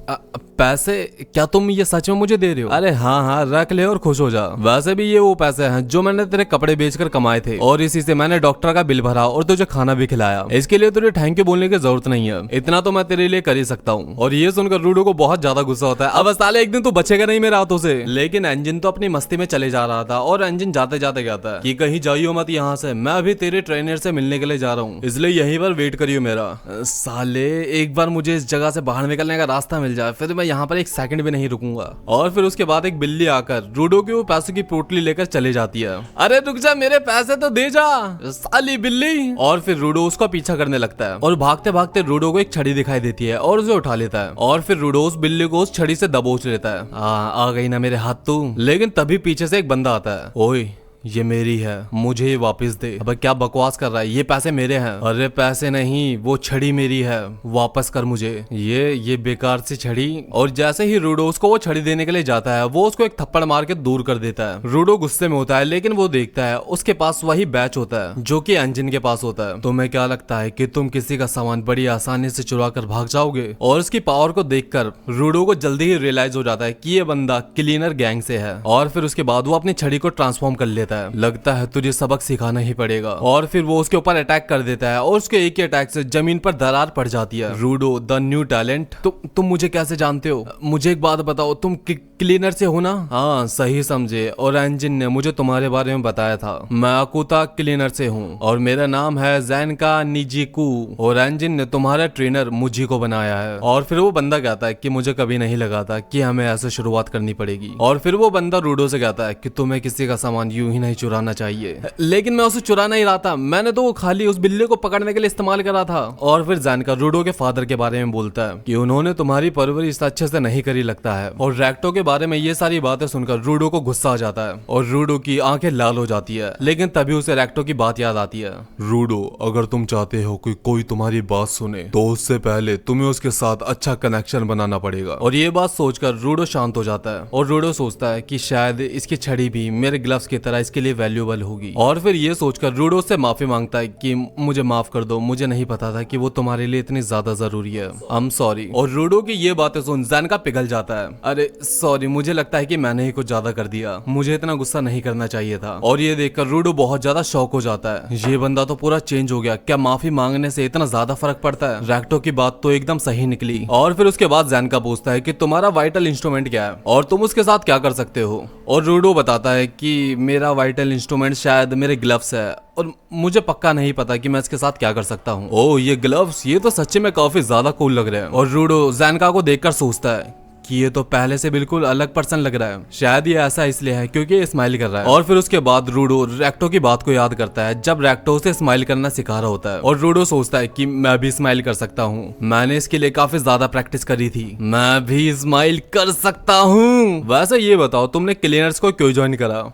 पैसे? क्या तुम ये सच में मुझे दे रहे हो? अरे हाँ हाँ, रख ले और खुश हो जा। वैसे भी ये वो पैसे हैं जो मैंने तेरे कपड़े बेचकर कमाए थे और इसी से मैंने डॉक्टर का बिल भरा और तुझे खाना भी खिलाया। इसके लिए तुझे थैंक यू बोलने की जरूरत नहीं है, इतना तो मैं तेरे लिए कर ही सकता हूँ। और ये सुनकर रूडो को बहुत ज्यादा गुस्सा होता है। अब साले एक दिन तू बचेगा नहीं मेरे हाथों से। लेकिन एंजिन तो अपनी मस्ती में चले जा रहा था और एंजिन जाते जाते कहता है कि कहीं जाइयो मत यहाँ से, मैं अभी तेरे ट्रेनर से मिलने के लिए जा रहा हूँ, इसलिए यहीं पर वेट करियो मेरा। साले, एक बार मुझे इस जगह से बाहर निकलने का रास्ता मिल जाए फिर मैं यहाँ पर एक सेकंड भी नहीं रुकूंगा। और फिर उसके बाद एक बिल्ली आकर रूडो की वो पैसों की पोटली लेकर चले जाती है। अरे रुक जा, मेरे पैसे तो दे जा साली बिल्ली। और फिर रूडो उसका पीछा करने लगता है और भागते भागते रूडो को एक छड़ी दिखाई देती है और उसे उठा लेता है और फिर रूडो उस बिल्ली को उस छड़ी से दबोच लेता है। आ गई ना मेरे हाथ तू। लेकिन तभी पीछे से एक बंदा आता है। ओए, ये मेरी है, मुझे ये वापस दे। अब क्या बकवास कर रहा है, ये पैसे मेरे हैं। अरे पैसे नहीं, वो छड़ी मेरी है, वापस कर मुझे ये बेकार सी छड़ी। और जैसे ही रूडो उसको वो छड़ी देने के लिए जाता है वो उसको एक थप्पड़ मार के दूर कर देता है। रूडो गुस्से में होता है लेकिन वो देखता है उसके पास वही बैच होता है जो कि एंजिन के पास होता है। तुम्हें क्या लगता है कि तुम किसी का सामान बड़ी आसानी से चुरा कर भाग जाओगे? और उसकी पावर को देखकर रूडो को जल्दी ही रियलाइज हो जाता है कि ये बंदा क्लीनर गैंग से है। और फिर उसके बाद वो अपनी छड़ी को ट्रांसफॉर्म कर लेता है। लगता है तुझे सबक सिखाना ही पड़ेगा। और फिर वो उसके ऊपर अटैक कर देता है और उसके एक ही अटैक से जमीन पर दरार पड़ जाती है। रूडो द न्यू टैलेंट, तुम मुझे कैसे जानते हो? मुझे एक बात बताओ, तुम क्लीनर से हो ना? हाँ, सही समझे। और एंजिन ने मुझे तुम्हारे बारे में बताया था। मैं अकुता क्लीनर से हूँ और मेरा नाम है जैनका निजिकू। और एंजिन ने तुम्हारा ट्रेनर मुझी को बनाया है। और फिर वो बंदा कहता है कि मुझे कभी नहीं लगा था कि हमें ऐसे शुरुआत करनी पड़ेगी। और फिर वो बंदा रूडो से कहता है कि तुम्हें किसी का सामान यूं ही नहीं चुराना चाहिए। लेकिन मैं उसे चुरा नहीं रहा था, मैंने तो वो खाली उस बिल्ली को पकड़ने के लिए इस्तेमाल करा था। और फिर जैनका रूडो के फादर के बारे में बोलता है कि उन्होंने तुम्हारी परवरिश अच्छे से नहीं करी लगता है। और रेक्टो के बारे में ये सारी बातें सुनकर रूडो को गुस्सा आ जाता है और रूडो की आंखें लाल हो जाती है। लेकिन तभी उसे रेक्टो की बात याद आती है। रूडो, अगर तुम चाहते हो कि कोई तुम्हारी बात सुने तो उससे पहले तुम्हें उसके साथ अच्छा कनेक्शन बनाना पड़ेगा। और ये बात सोचकर रूडो शांत हो जाता है और रूडो सोचता है कि शायद इसकी छड़ी भी मेरे ग्लव्स की तरह इसके लिए वैल्यूएबल होगी। और फिर ये सोचकर रूडो से माफी मांगता है कि मुझे माफ कर दो, मुझे नहीं पता था कि वो तुम्हारे लिए इतनी ज्यादा जरूरी है, आई एम सॉरी। और रूडो की ये बातें सुन जैनका पिघल जाता है। अरे सॉरी, मुझे लगता है कि मैंने ही कुछ ज्यादा कर दिया, मुझे इतना गुस्सा नहीं करना चाहिए था। और ये देखकर रूडो बहुत ज्यादा शॉक हो जाता है। ये बंदा तो पूरा चेंज हो गया, क्या माफी मांगने से इतना ज्यादा फर्क पड़ता है? रेक्टो की बात तो एकदम सही निकली। और फिर उसके बाद जैनका पूछता है कि तुम्हारा वाइटल इंस्ट्रूमेंट क्या है और तुम उसके साथ क्या कर सकते हो? और रूडो बताता है कि मेरा वाइटल इंस्ट्रूमेंट शायद मेरे ग्लव्स है और मुझे पक्का नहीं पता कि मैं इसके साथ क्या कर सकता हूँ। ओह, ये ग्लव्स, ये तो सच्ची में काफी ज्यादा कूल लग रहे हैं। और रूडो जैनका को देखकर सोचता है कि ये तो पहले से बिल्कुल अलग पर्सन लग रहा है, शायद ये ऐसा इसलिए है क्योंकि ये स्माइल कर रहा है। और फिर उसके बाद रूडो रेक्टो की बात को याद करता है जब रेक्टो उसे स्माइल करना सिखा रहा होता है। और रूडो सोचता है कि मैं भी स्माइल कर सकता हूँ, मैंने इसके लिए काफी ज्यादा प्रैक्टिस करी थी, मैं भी स्माइल कर सकता हूँ। वैसे ये बताओ, तुमने क्लीनर्स को क्यों ज्वाइन करा?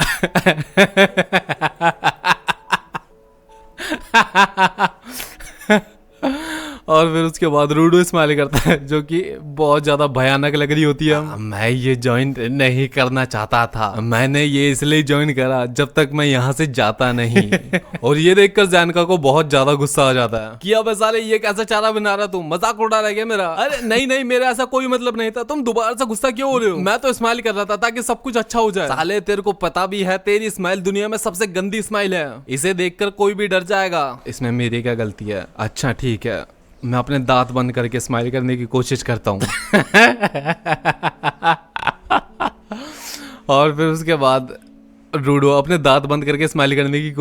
और फिर उसके बाद रूडो स्माइल करता है जो कि बहुत ज्यादा भयानक लग रही होती है। मैं ये ज्वाइन नहीं करना चाहता था, मैंने ये इसलिए ज्वाइन करा जब तक मैं यहाँ से जाता नहीं। और ये देखकर जैनका को बहुत ज्यादा गुस्सा आ जाता है कि अब साले ये कैसा चारा बना रहा, तुम मजाक उड़ा रहा है मेरा? अरे नहीं नहीं, मेरा ऐसा कोई मतलब नहीं था, तुम दोबारा से गुस्सा क्यों हो रहे हो? मैं तो स्माइल कर रहा था ताकि सब कुछ अच्छा हो जाए। साले, तेरे को पता भी है तेरी स्माइल दुनिया में सबसे गंदी स्माइल है, इसे देखकर कोई भी डर जाएगा। इसमें मेरी क्या गलती है? अच्छा ठीक है, मैं अपने दांत बंद करके स्माइल करने की कोशिश करता हूँ। और फिर उसके बाद रूडो अपने दांत बंद करके स्माइल करने की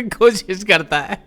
कोशिश करता है।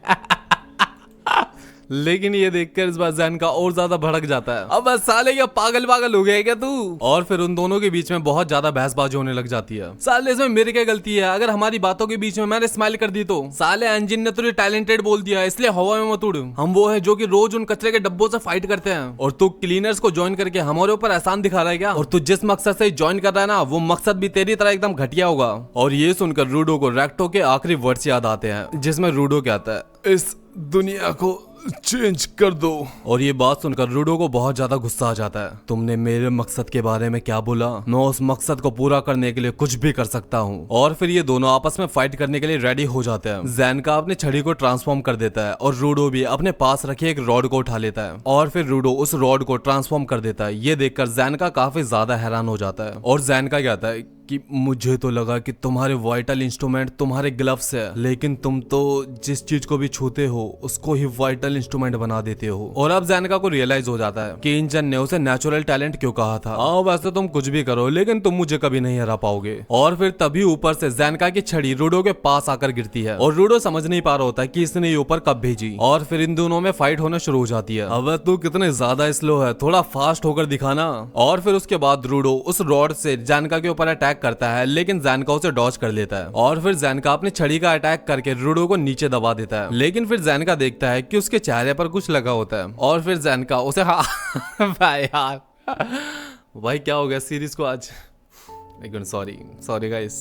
लेकिन ये देखकर इस बार जैन का और ज्यादा भड़क जाता है। अब बस साले क्या पागल पागल हो गया क्या तू? और फिर उन दोनों के बीच में बहुत ज्यादा बहसबाजी होने लग जाती है। साले इसमें मेरी क्या गलती है? अगर हमारी बातों के बीच में मैंने स्माइल कर दी तो? साले एंजिन ने तुझे टैलेंटेड बोल दिया, इसलिए हवा में मत उड़। हम वो है जो कि रोज उन कचरे के डब्बों से फाइट करते हैं, और तू क्लीनर्स को ज्वाइन करके हमारे ऊपर एहसान दिखा रहा है क्या? और तू जिस मकसद से ज्वाइन कर रहा है ना, वो मकसद भी तेरी तरह एकदम घटिया होगा। और ये सुनकर रूडो को रेक्टो के आखिरी वर्ड्स याद आते हैं, जिसमें रूडो कहता है, इस दुनिया को चेंज कर दो। और ये बात सुनकर रूडो को बहुत ज्यादा गुस्सा आ जाता है। तुमने मेरे मकसद के बारे में क्या बोला? मैं उस मकसद को पूरा करने के लिए कुछ भी कर सकता हूँ। और फिर ये दोनों आपस में फाइट करने के लिए रेडी हो जाते हैं। जैन का अपनी छड़ी को ट्रांसफॉर्म कर देता है और रूडो भी अपने पास रखे एक रॉड को उठा लेता है, और फिर रूडो उस रॉड को ट्रांसफॉर्म कर देता है। ये देखकर जैन का काफी ज्यादा हैरान हो जाता है, और जैन का कहता है कि मुझे तो लगा कि तुम्हारे वाइटल इंस्ट्रूमेंट तुम्हारे ग्लव्स है, लेकिन तुम तो जिस चीज को भी छूते हो उसको ही वाइटल इंस्ट्रूमेंट बना देते हो। और अब जैनका को रियलाइज हो जाता है कि इंजन ने उसे नेचुरल टैलेंट क्यों कहा था। हाँ वैसे तुम कुछ भी करो, लेकिन तुम मुझे कभी नहीं हरा पाओगे। और फिर तभी ऊपर से जैनका की छड़ी रूडो के पास आकर गिरती है, और रूडो समझ नहीं पा रहा होता कि इसने ये ऊपर कब भेजी। और फिर इन दोनों में फाइट होना शुरू हो जाती है। अब तू कितने ज्यादा स्लो है, थोड़ा फास्ट होकर दिखाना। और फिर उसके बाद रूडो उस रॉड से जैनका के ऊपर अटैक करता है, लेकिन जैनका उसे डॉज कर लेता है। और फिर जैनका अपनी छड़ी का अटैक करके रूडो को नीचे दबा देता है। लेकिन फिर जैनका देखता है कि उसके चेहरे पर कुछ लगा होता है, और फिर जैनका उसे भाई यार भाई क्या हो गया सीरीज को आज? Sorry guys.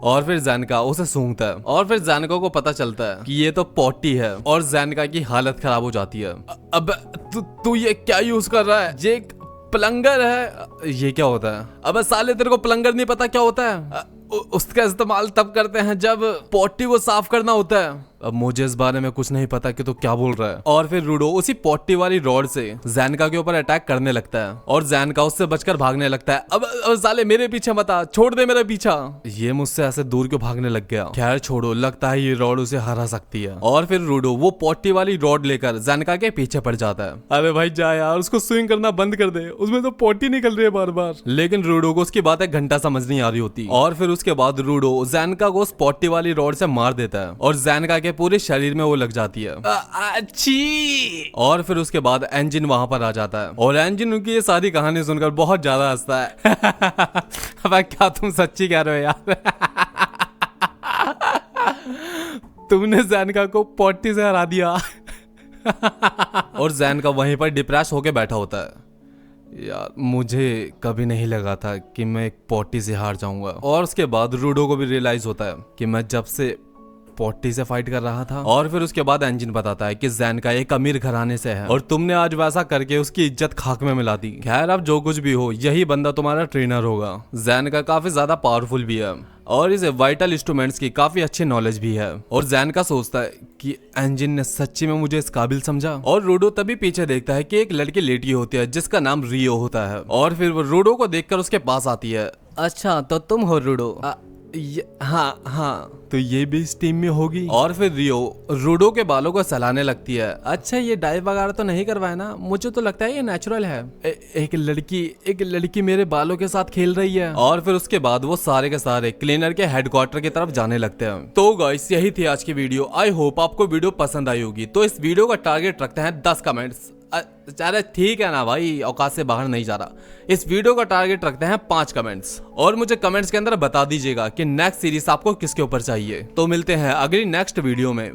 और फिर जैनका उसे सूंघता है, और फिर जैनका को पता चलता है कि ये तो पॉटी है, और जैनका की हालत खराब हो जाती है। अब तू ये क्या यूज कर रहा है? ये एक प्लंगर है। ये क्या होता है? अबे साले तेरे को प्लंगर नहीं पता क्या होता है? उसका इस्तेमाल तब करते हैं जब पॉटी को साफ करना होता है। अब मुझे इस बारे में कुछ नहीं पता कि तू क्या बोल रहा है। और फिर रूडो उसी पॉटी वाली रॉड से जैनका के ऊपर अटैक करने लगता है, और जैनका उससे बचकर भागने लगता है। अब साले मेरे पीछे मत आ, छोड़ दे मेरा पीछा। ये मुझसे ऐसे दूर क्यों भागने लग गया? खैर छोड़ो, लगता है ये रॉड उसे हरा सकती है। और फिर रूडो वो पॉटी वाली रॉड लेकर जैनका के पीछे पड़ जाता है। अरे भाई जा यार, उसको स्विंग करना बंद कर दे, उसमें तो पॉटी निकल रही है बार बार। लेकिन रूडो को उसकी बात एक घंटा समझ नहीं आ रही होती। और फिर उसके बाद रूडो जैनका को उस पॉटी वाली रॉड से मार देता है, और जैनका के पूरे शरीर में वो लग जाती है। अच्छी। और फिर उसके बाद एंजिन वहां पर आ जाता है, और एंजिन उनकी ये सारी कहानी सुनकर बहुत ज्यादा हंसता है। अब क्या तुम सच्ची कह रहे हो यार? तुमने जैनका को पॉटी से हरा दिया। और जैनका वहीं पर डिप्रेस होके बैठा होता है। यार मुझे कभी नहीं लगा था कि मैं एक पॉटी से हार जाऊंगा। और उसके बाद रूडो को भी रियलाइज होता है कि मैं जब से पॉटी से फाइट कर रहा था। और फिर उसके बाद एंजिन बताता है कि जैनका एक अमीर घराने से है, और तुमने आज वैसा करके उसकी इज्जत खाक में मिला दी। खैर अब जो कुछ भी हो, यही बंदा तुम्हारा ट्रेनर होगा। जैनका काफी ज्यादा पावरफुल भी है, और इसे वाइटल इंस्ट्रूमेंट्स की काफी अच्छी नॉलेज भी है। और जैनका सोचता है कि एंजिन ने सच्ची में मुझे इस काबिल समझा। और रूडो तभी पीछे देखता है कि एक लड़की लेटी होती है जिसका नाम रियो होता है, और फिर वो रूडो को देखकर उसके पास आती है। अच्छा तो तुम हो रूडो? हाँ तो ये भी इस टीम में होगी। और फिर रियो रूडो के बालों को सहलाने लगती है। अच्छा ये डाइव वगैरह तो नहीं करवाया ना? मुझे तो लगता है ये नेचुरल है। एक लड़की मेरे बालों के साथ खेल रही है। और फिर उसके बाद वो सारे के सारे क्लीनर के हेडक्वार्टर की तरफ जाने लगते हैं। तो गाइस यही थी आज की वीडियो। आई होप आपको वीडियो पसंद आई होगी। तो इस वीडियो का टारगेट रखते हैं 10 कमेंट्स। अरे ठीक है ना भाई, औकात से बाहर नहीं जा रहा। इस वीडियो का टारगेट रखते हैं 5 कमेंट्स, और मुझे कमेंट्स के अंदर बता दीजिएगा कि नेक्स्ट सीरीज आपको किसके ऊपर चाहिए। तो मिलते हैं अगली नेक्स्ट वीडियो में।